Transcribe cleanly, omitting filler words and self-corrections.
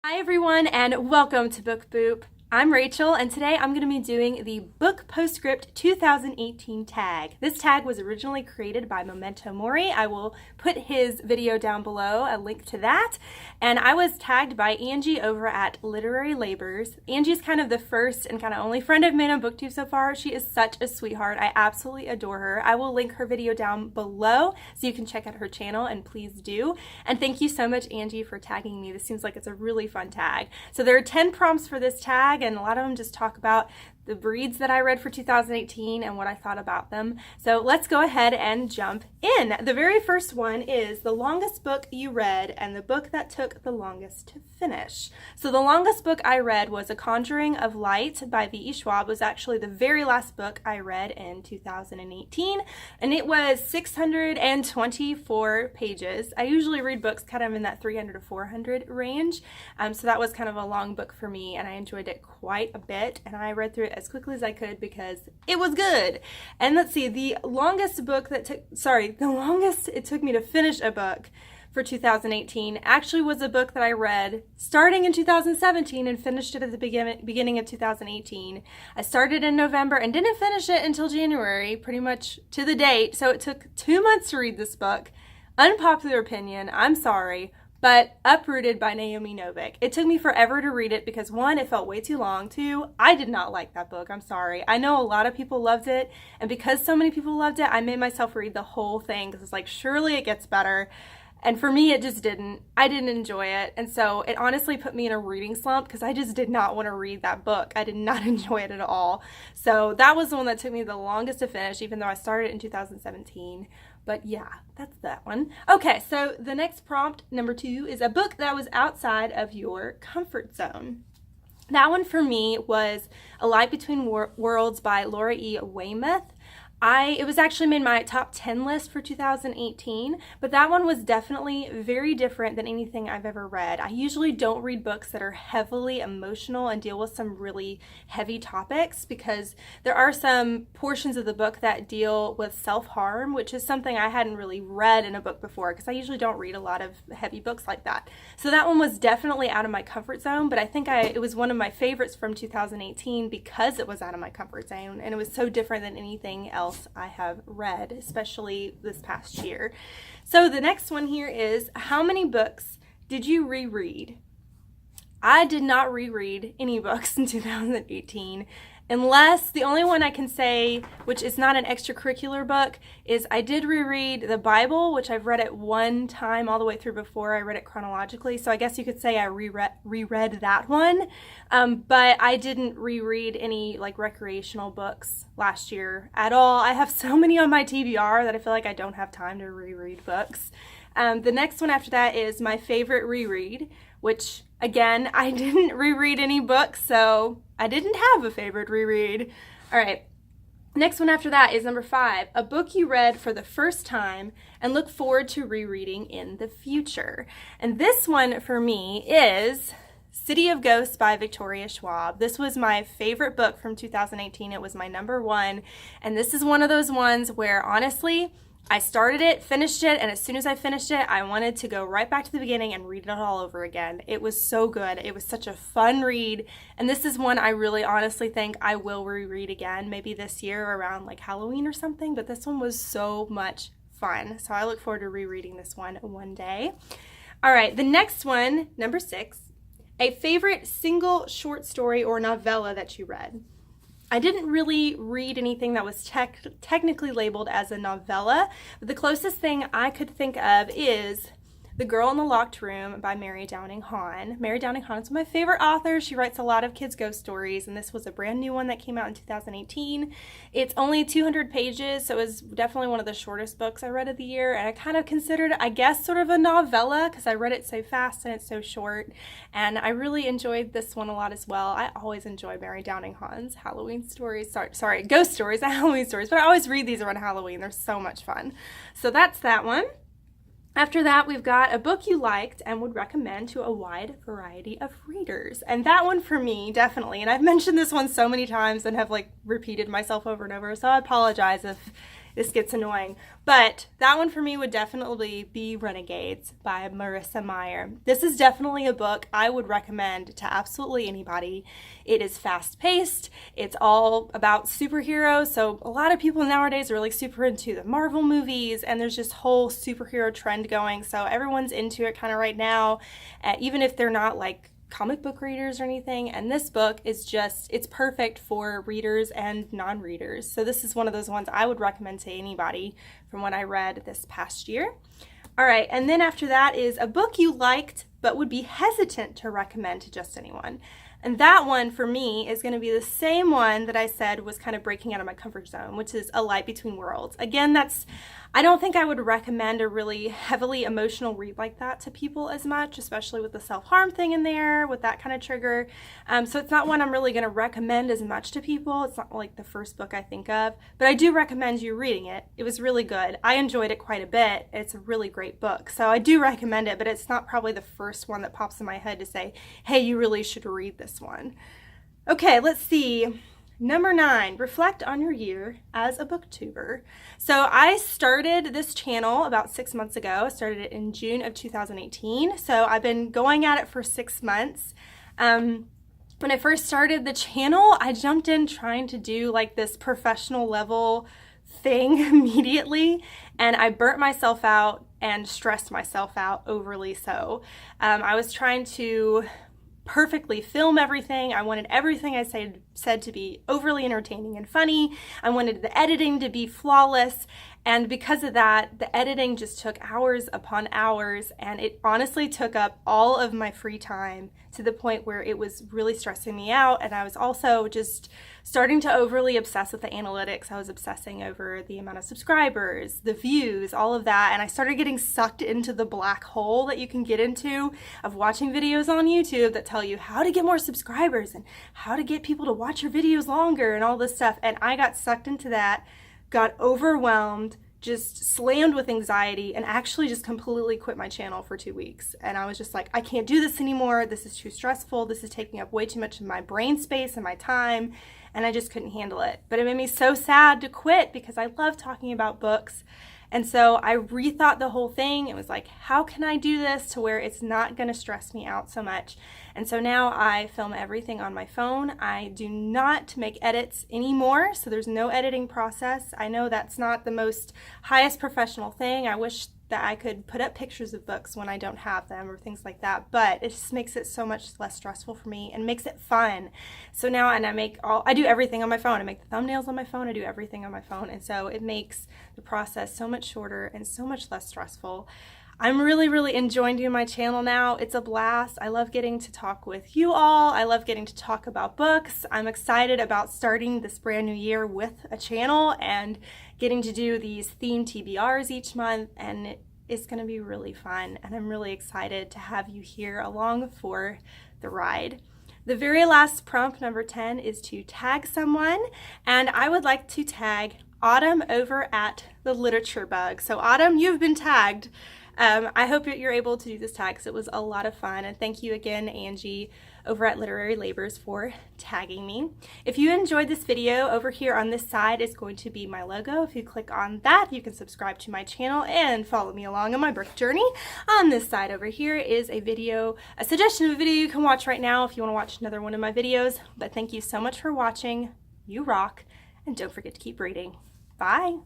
Hi everyone and welcome to Book Boop. I'm Rachel and today I'm going to be doing the Book Postscript 2018 tag. This tag was originally created by Memento Mori. I will put his video down below, a link to that. And I was tagged by Angie over at Literary Labors. Angie's kind of the first and kind of only friend I've made on BookTube so far. She is such a sweetheart. I absolutely adore her. I will link her video down below so you can check out her channel, and please do. And thank you so much, Angie, for tagging me. This seems like it's a really fun tag. So there are 10 prompts for this tag, and a lot of them just talk about the breeds that I read for 2018 and what I thought about them. So let's go ahead and jump in. The very first one is the longest book you read and the book that took the longest to finish. So the longest book I read was A Conjuring of Light by V.E. Schwab. It was actually the very last book I read in 2018, and it was 624 pages. I usually read books kind of in that 300 to 400 range, so that was kind of a long book for me, and I enjoyed it quite a bit, and I read through it as quickly as I could because it was good. And let's see, the longest it took me to finish a book for 2018 actually was a book that I read starting in 2017 and finished it at the beginning of 2018. I started in November and didn't finish it until January, pretty much to the date, so it took 2 months to read this book. Unpopular opinion, I'm sorry, but Uprooted by Naomi Novik. It took me forever to read it because, one, it felt way too long. Two, I did not like that book. I'm sorry. I know a lot of people loved it, and because so many people loved it, I made myself read the whole thing because it's like, surely it gets better. And for me, it just didn't. I didn't enjoy it, and so it honestly put me in a reading slump because I just did not want to read that book. I did not enjoy it at all. So that was the one that took me the longest to finish, even though I started in 2017. But yeah, that's that one. Okay, so the next prompt, number 2, is a book that was outside of your comfort zone. That one for me was A Light Between Worlds by Laura E. Weymouth. It was actually made my top 10 list for 2018, but that one was definitely very different than anything I've ever read. I usually don't read books that are heavily emotional and deal with some really heavy topics because there are some portions of the book that deal with self-harm, which is something I hadn't really read in a book before because I usually don't read a lot of heavy books like that. So that one was definitely out of my comfort zone, but I think it was one of my favorites from 2018 because it was out of my comfort zone and it was so different than anything else I have read, especially this past year. So the next one here is, how many books did you reread? I did not reread any books in 2018, unless the only one I can say, which is not an extracurricular book, is I did reread the Bible, which I've read it one time all the way through before. I read it chronologically, so I guess you could say I reread that one, but I didn't reread any like recreational books last year at all. I have so many on my TBR that I feel like I don't have time to reread books. The next one after that is my favorite reread, which again, I didn't reread any books, so I didn't have a favorite reread. All right, next one after that is number 5, a book you read for the first time and look forward to rereading in the future. And this one for me is City of Ghosts by Victoria Schwab. This was my favorite book from 2018. It was my number 1, and this is one of those ones where honestly, I started it, finished it, and as soon as I finished it, I wanted to go right back to the beginning and read it all over again. It was so good. It was such a fun read, and this is one I really honestly think I will reread again, maybe this year around like Halloween or something, but this one was so much fun. So I look forward to rereading this one day. All right, the next one, number 6, a favorite single short story or novella that you read. I didn't really read anything that was technically labeled as a novella, but the closest thing I could think of is The Girl in the Locked Room by Mary Downing Hahn. Mary Downing Hahn is one of my favorite authors. She writes a lot of kids' ghost stories, and this was a brand new one that came out in 2018. It's only 200 pages, so it was definitely one of the shortest books I read of the year, and I kind of considered it, I guess, sort of a novella because I read it so fast and it's so short, and I really enjoyed this one a lot as well. I always enjoy Mary Downing Hahn's Halloween stories, sorry, ghost stories, not Halloween stories, but I always read these around Halloween. They're so much fun. So that's that one. After that, we've got a book you liked and would recommend to a wide variety of readers. And that one for me, definitely, and I've mentioned this one so many times and have like repeated myself over and over, so I apologize if this gets annoying. But that one for me would definitely be Renegades by Marissa Meyer. This is definitely a book I would recommend to absolutely anybody. It is fast-paced. It's all about superheroes. So a lot of people nowadays are really super into the Marvel movies, and there's this whole superhero trend going. So everyone's into it kind of right now, even if they're not like comic book readers or anything. And this book is just, it's perfect for readers and non-readers. So this is one of those ones I would recommend to anybody from what I read this past year. All right, and then after that is a book you liked but would be hesitant to recommend to just anyone. And that one for me is going to be the same one that I said was kind of breaking out of my comfort zone, which is A Light Between Worlds. Again, I don't think I would recommend a really heavily emotional read like that to people as much, especially with the self-harm thing in there, with that kind of trigger. So it's not one I'm really going to recommend as much to people. It's not like the first book I think of, but I do recommend you reading it. It was really good. I enjoyed it quite a bit. It's a really great book. So I do recommend it, but it's not probably the first one that pops in my head to say, hey, you really should read this one. Okay, let's see. Number 9, reflect on your year as a booktuber. So I started this channel about 6 months ago. I started it in June of 2018. So I've been going at it for 6 months. When I first started the channel, I jumped in trying to do like this professional level thing immediately, and I burnt myself out and stressed myself out overly so. I was trying to perfectly film everything. I wanted everything I said to be overly entertaining and funny. I wanted the editing to be flawless. And because of that, the editing just took hours upon hours, and it honestly took up all of my free time to the point where it was really stressing me out. And I was also just starting to overly obsess with the analytics. I was obsessing over the amount of subscribers, the views, all of that. And I started getting sucked into the black hole that you can get into of watching videos on YouTube that tell you how to get more subscribers and how to get people to watch your videos longer and all this stuff. And I got sucked into that, got overwhelmed, just slammed with anxiety, and actually just completely quit my channel for 2 weeks. And I was just like, I can't do this anymore. This is too stressful. This is taking up way too much of my brain space and my time. And I just couldn't handle it. But it made me so sad to quit because I love talking about books. And so I rethought the whole thing. It was like, how can I do this to where it's not going to stress me out so much? And so now I film everything on my phone. I do not make edits anymore, so there's no editing process. I know that's not the most highest professional thing. I wish that I could put up pictures of books when I don't have them or things like that, but it just makes it so much less stressful for me and makes it fun. So now, and I do everything on my phone. I make the thumbnails on my phone. I do everything on my phone. And so it makes the process so much shorter and so much less stressful. I'm really, really enjoying doing my channel now. It's a blast. I love getting to talk with you all. I love getting to talk about books. I'm excited about starting this brand new year with a channel and getting to do these themed TBRs each month, and it's going to be really fun, and I'm really excited to have you here along for the ride. The very last prompt, number 10, is to tag someone, and I would like to tag Autumn over at The Literature Bug. So Autumn, you've been tagged. I hope that you're able to do this tag because it was a lot of fun, and thank you again, Angie, over at Literary Labors for tagging me. If you enjoyed this video, over here on this side is going to be my logo. If you click on that, you can subscribe to my channel and follow me along on my book journey. On this side over here is a suggestion of a video you can watch right now if you want to watch another one of my videos. But thank you so much for watching. You rock, and don't forget to keep reading. Bye!